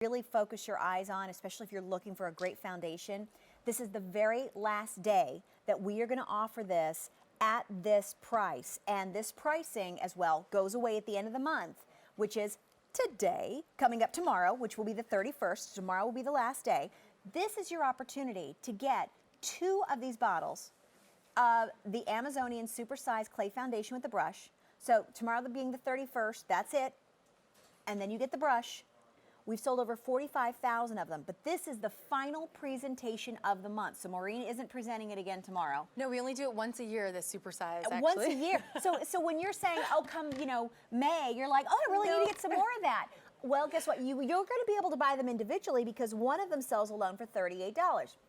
really focus your eyes on, especially if you're looking for a great foundation. This is the very last day that we are going to offer this at this price. And this pricing as well goes away at the end of the month, which is today, coming up tomorrow, which will be the 31st. Tomorrow will be the last day. This is your opportunity to get 2 of these bottles of the Amazonian Supersize Clay Foundation with the brush. So tomorrow being the 31st, that's it. And then you get the brush. We've sold over 45,000 of them, but this is the final presentation of the month. So Maureen isn't presenting it again tomorrow. No, we only do it once a year, this supersize, actually. Once a year. So when you're saying, oh, come, May, you're like, oh, I really need to get some more of that. Well, guess what? You're going to be able to buy them individually because one of them sells alone for $38.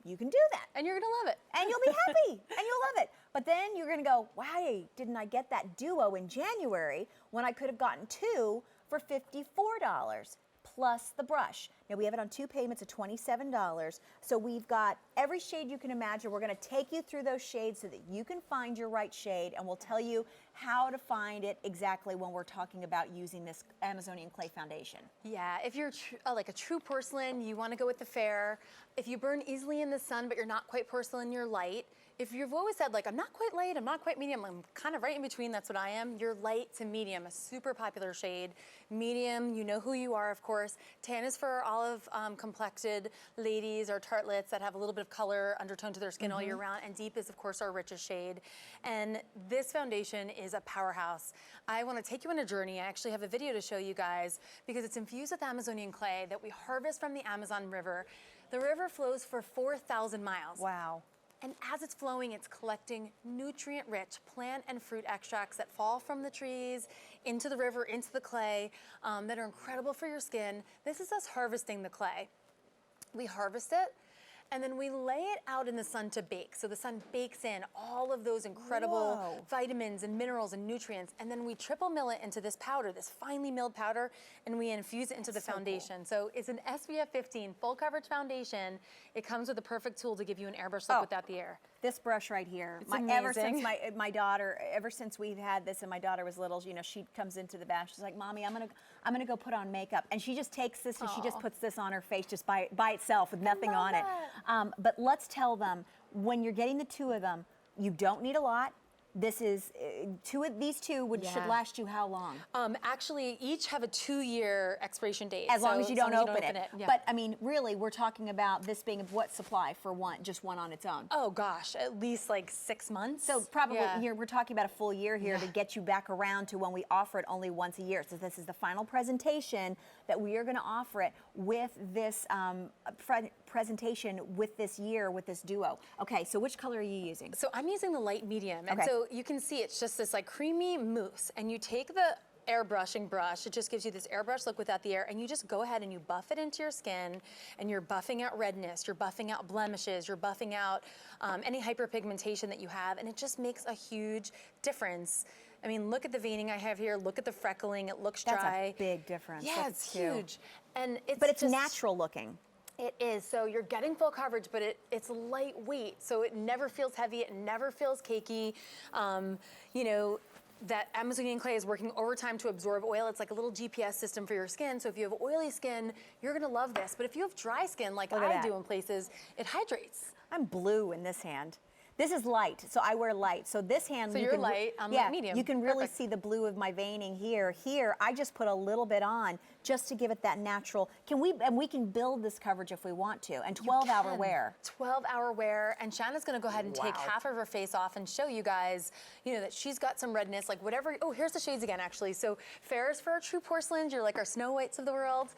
You can do that. And you're going to love it. And you'll be happy. And you'll love it. But then you're going to go, why didn't I get that duo in January when I could have gotten 2 for $54? Plus the brush. Now we have it on 2 payments of $27. So we've got every shade you can imagine. We're going to take you through those shades so that you can find your right shade, and we'll tell you how to find it exactly when we're talking about using this Amazonian clay foundation. Yeah, if you're like a true porcelain, you want to go with the fair. If you burn easily in the sun, but you're not quite porcelain, you're light. If you've always said, like, I'm not quite light, I'm not quite medium, I'm kind of right in between, that's what I am, you're light to medium, a super popular shade. Medium, you know who you are, of course. Tan is for olive complected ladies or tartlets that have a little bit of color undertone to their skin all year round. And deep is, of course, our richest shade. And this foundation is a powerhouse. I want to take you on a journey. I actually have a video to show you guys because it's infused with Amazonian clay that we harvest from the Amazon River. The river flows for 4,000 miles. Wow. And as it's flowing, it's collecting nutrient-rich plant and fruit extracts that fall from the trees into the river, into the clay, that are incredible for your skin. This is us harvesting the clay. We harvest it, and then we lay it out in the sun to bake. So the sun bakes in all of those incredible vitamins and minerals and nutrients, and then we triple mill it into this powder, this finely milled powder, and we infuse it into the foundation. Cool. So it's an SPF 15 full coverage foundation. It comes with a perfect tool to give you an airbrush look without the air. This brush right here, ever since we've had this and my daughter was little, she comes into the bath, she's like, Mommy, I'm gonna go put on makeup, and she just takes this and she just puts this on her face just by itself with nothing on it. But let's tell them, when you're getting the 2 of them, you don't need a lot. This is these two should last you how long? Actually, each have a 2-year expiration date. As long as you don't open it. Yeah. But I mean, really, we're talking about this being what supply for just one on its own? Oh gosh, at least like 6 months. So probably we're talking about a full year here to get you back around to when we offer it only once a year. So this is the final presentation that we are going to offer it with this presentation with this year, with this duo. Okay, so which color are you using? So I'm using the light medium. And so you can see it's just this like creamy mousse, and you take the airbrushing brush, it just gives you this airbrush look without the air, and you just go ahead and you buff it into your skin, and you're buffing out redness, you're buffing out blemishes, you're buffing out any hyperpigmentation that you have, and it just makes a huge difference. I mean, look at the veining I have here, look at the freckling, it looks dry. That's a big difference. Yeah, it's huge. And but it's natural looking. It is. So you're getting full coverage, but it's lightweight, so it never feels heavy, it never feels cakey. That Amazonian clay is working overtime to absorb oil. It's like a little GPS system for your skin. So if you have oily skin, you're gonna love this. But if you have dry skin, like I do in places, it hydrates. I'm blue in this hand. This is light, so I wear light. So this hand, so you're light, I'm light medium. You can really see the blue of my veining here. Here, I just put a little bit on just to give it that natural. And we can build this coverage if we want to. And 12-hour wear. 12-hour wear. And Shanna's gonna go ahead and take half of her face off and show you guys, that she's got some redness, like whatever. Oh, here's the shades again, actually. So fair is for our true porcelains. You're like our Snow Whites of the world.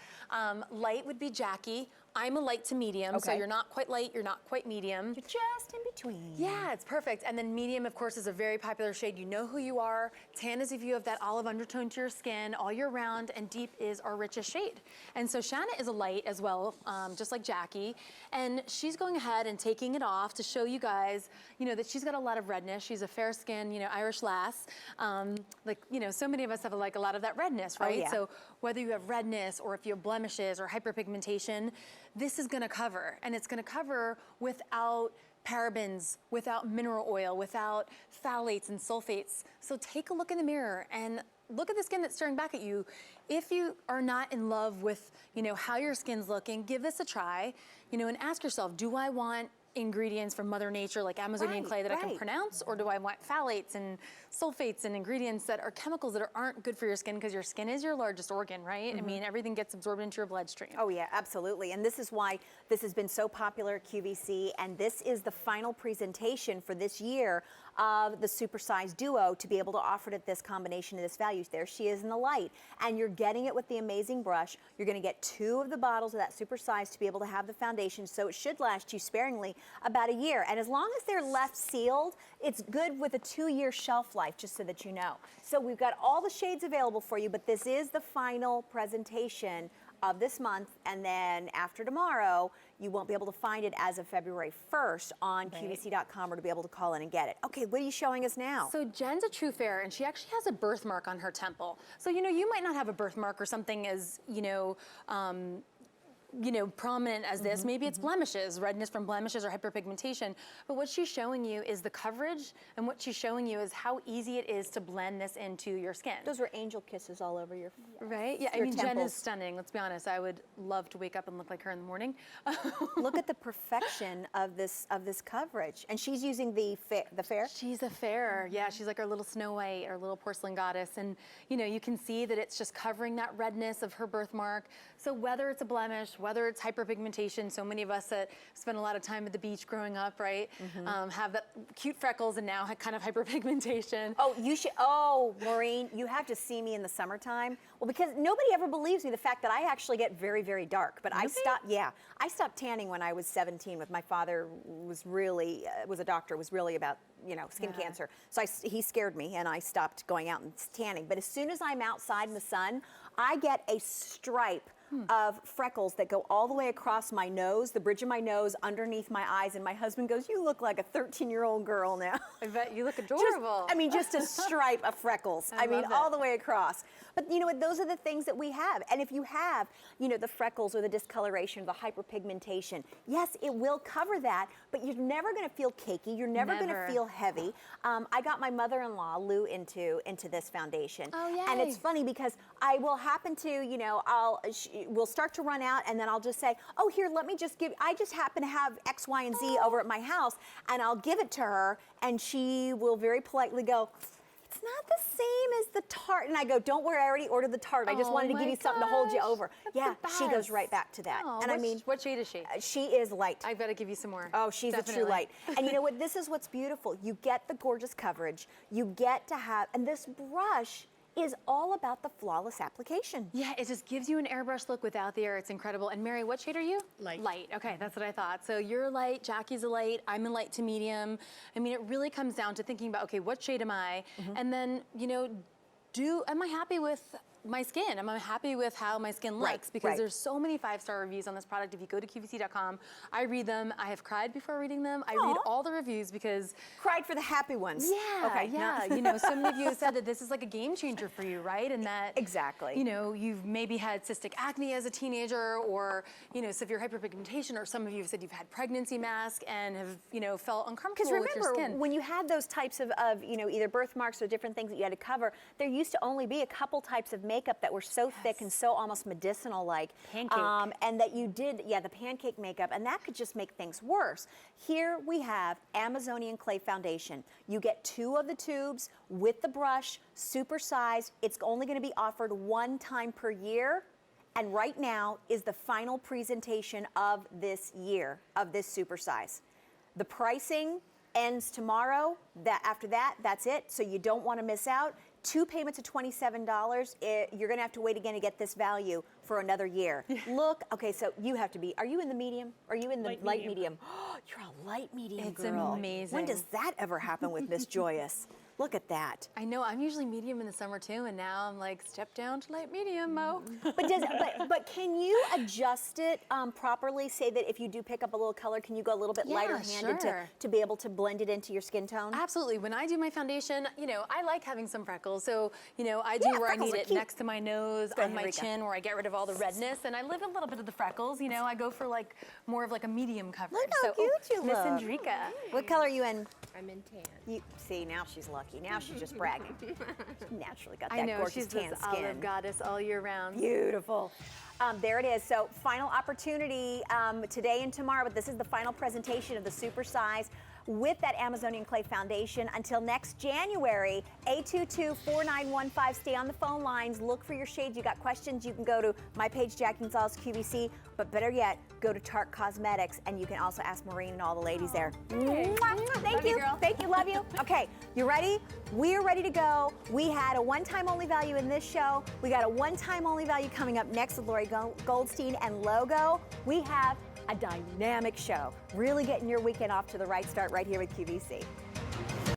Light would be Jackie. I'm a light to medium, so you're not quite light, you're not quite medium. You're just in between. Yeah, it's perfect. And then medium, of course, is a very popular shade. You know who you are. Tan is if you have that olive undertone to your skin all year round, and deep is our richest shade. And so Shanna is a light as well, just like Jackie. And she's going ahead and taking it off to show you guys, that she's got a lot of redness. She's a fair skin, Irish lass. So many of us have a lot of that redness, right? Oh, yeah. So whether you have redness or if you have blemishes or hyperpigmentation, this is gonna cover, and it's gonna cover without parabens, without mineral oil, without phthalates and sulfates. So take a look in the mirror and look at the skin that's staring back at you. If you are not in love with, how your skin's looking, give this a try, and ask yourself, do I want ingredients from Mother Nature like Amazonian clay that I can pronounce, or do I want phthalates and sulfates and ingredients that are chemicals that aren't good for your skin, because your skin is your largest organ, right? I mean, everything gets absorbed into your bloodstream. Oh yeah, absolutely. And this is why this has been so popular at QVC, and this is the final presentation for this year of the Supersize Duo to be able to offer it at this combination of this value. There she is in the light, and you're getting it with the amazing brush. You're going to get 2 of the bottles of that Supersize to be able to have the foundation, so it should last you sparingly about a year. And as long as they're left sealed, it's good with a 2-year shelf life, just so that you know. So we've got all the shades available for you, but this is the final presentation of this month, and then after tomorrow, you won't be able to find it as of February 1st on QVC.com, or to be able to call in and get it. Okay, what are you showing us now? So Jen's a true fair, and she actually has a birthmark on her temple. So, you might not have a birthmark or something as, prominent as this. Maybe it's blemishes, redness from blemishes or hyperpigmentation. But what she's showing you is the coverage, and what she's showing you is how easy it is to blend this into your skin. Those were angel kisses all over your right? Yeah, I mean, Jen is stunning. Let's be honest. I would love to wake up and look like her in the morning. Look at the perfection of this coverage, and she's using the fair. She's a fair, yeah. She's like our little Snow White, our little porcelain goddess, and you can see that it's just covering that redness of her birthmark. So whether it's a blemish, whether it's hyperpigmentation, so many of us that spent a lot of time at the beach growing up, right, have that cute freckles and now kind of hyperpigmentation. Oh, you should. Oh, Maureen, you have to see me in the summertime. Well, because nobody ever believes me the fact that I actually get very, very dark. But I stopped. Yeah, I stopped tanning when I was 17. With my father was really was a doctor. Was really about skin cancer. So he scared me, and I stopped going out and tanning. But as soon as I'm outside in the sun, I get a stripe of freckles that go all the way across my nose, the bridge of my nose, underneath my eyes, and my husband goes, "You look like a 13-year-old girl now." I bet you look adorable. Just a stripe of freckles. I mean, all the way across. But you know what? Those are the things that we have. And if you have, the freckles or the discoloration, the hyperpigmentation, yes, it will cover that, but you're never going to feel cakey. You're never going to feel heavy. I got my mother-in-law, Lou, into this foundation. Oh, yay. And it's funny because I will happen to, we'll start to run out, and then I'll just say, "Oh, here, let me just I just happen to have X, Y, and Z over at my house," and I'll give it to her, and she will very politely go, "It's not the same as the tarte." And I go, "Don't worry, I already ordered the tarte. I just wanted to give you something to hold you over." That's she goes right back to that. Oh, and I mean, what shade is she? She is light. I've got to give you some more. Oh, she's Definitely. a true light. And you know what? This is what's beautiful. You get the gorgeous coverage. You get to have, and this brush is all about the flawless application. Yeah, it just gives you an airbrush look without the air. It's incredible. And Mary, what shade are you? Light. Light. Okay, that's what I thought. So you're light, Jackie's a light, I'm a light to medium. I mean, it really comes down to thinking about, okay, what shade am I? And then, am I happy with my skin? Am I happy with how my skin looks? Because there's so many 5-star reviews on this product. If you go to QVC.com, I read them. I have cried before reading them. I read all the reviews because... Cried for the happy ones. Yeah, okay, yeah. So many of you have said that this is like a game changer for you, right? And that... Exactly. You've maybe had cystic acne as a teenager, or, severe hyperpigmentation, or some of you have said you've had pregnancy mask and have, felt uncomfortable with your skin. Because remember, when you had those types of either birthmarks or different things that you had to cover, there used to only be a couple types of makeup that were so thick and so almost medicinal-like. Pancake. And that you did, the pancake makeup, and that could just make things worse. Here we have Amazonian Clay Foundation. You get 2 of the tubes with the brush, super size. It's only going to be offered 1 time per year. And right now is the final presentation of this year, of this super size. The pricing ends tomorrow. After that, that's it. So you don't want to miss out. 2 payments of $27. You're going to have to wait again to get this value for another year. Look, okay, so you have to be, are you in the medium? Are you in the light medium? You're a light medium girl. It's amazing. When does that ever happen with Miss Joyous? Look at that. I know, I'm usually medium in the summer too, and now I'm like, step down to light medium, Mo. But can you adjust it properly? Say that if you do pick up a little color, can you go a little bit lighter handed to be able to blend it into your skin tone? Absolutely. When I do my foundation, I like having some freckles. So, I do where I need it next to my nose, on my chin, where I get rid of all the redness, and I leave a little bit of the freckles. I go for like more of like a medium coverage. Look how cute you Miss look. Andrika. What color are you in? I'm in tan. See, now she's lucky. lucky. Now she's just bragging. She naturally got that I know, gorgeous she's tan this skin. olive goddess all year round. Beautiful. There it is. So final opportunity today and tomorrow, but this is the final presentation of the supersize with that Amazonian Clay Foundation. Until next January, 822-4915. Stay on the phone lines. Look for your shades. You got questions, you can go to my page, Jackie Gonzalez QVC, but better yet, go to Tarte Cosmetics, and you can also ask Maureen and all the ladies there. Mwah. Thank Love you. you, girl. Thank you. Love you. Okay, you ready? We're ready to go. We had a one-time only value in this show. We got a one-time only value coming up next with Lori Goldstein and Logo. We have a dynamic show. Really getting your weekend off to the right start right here with QVC.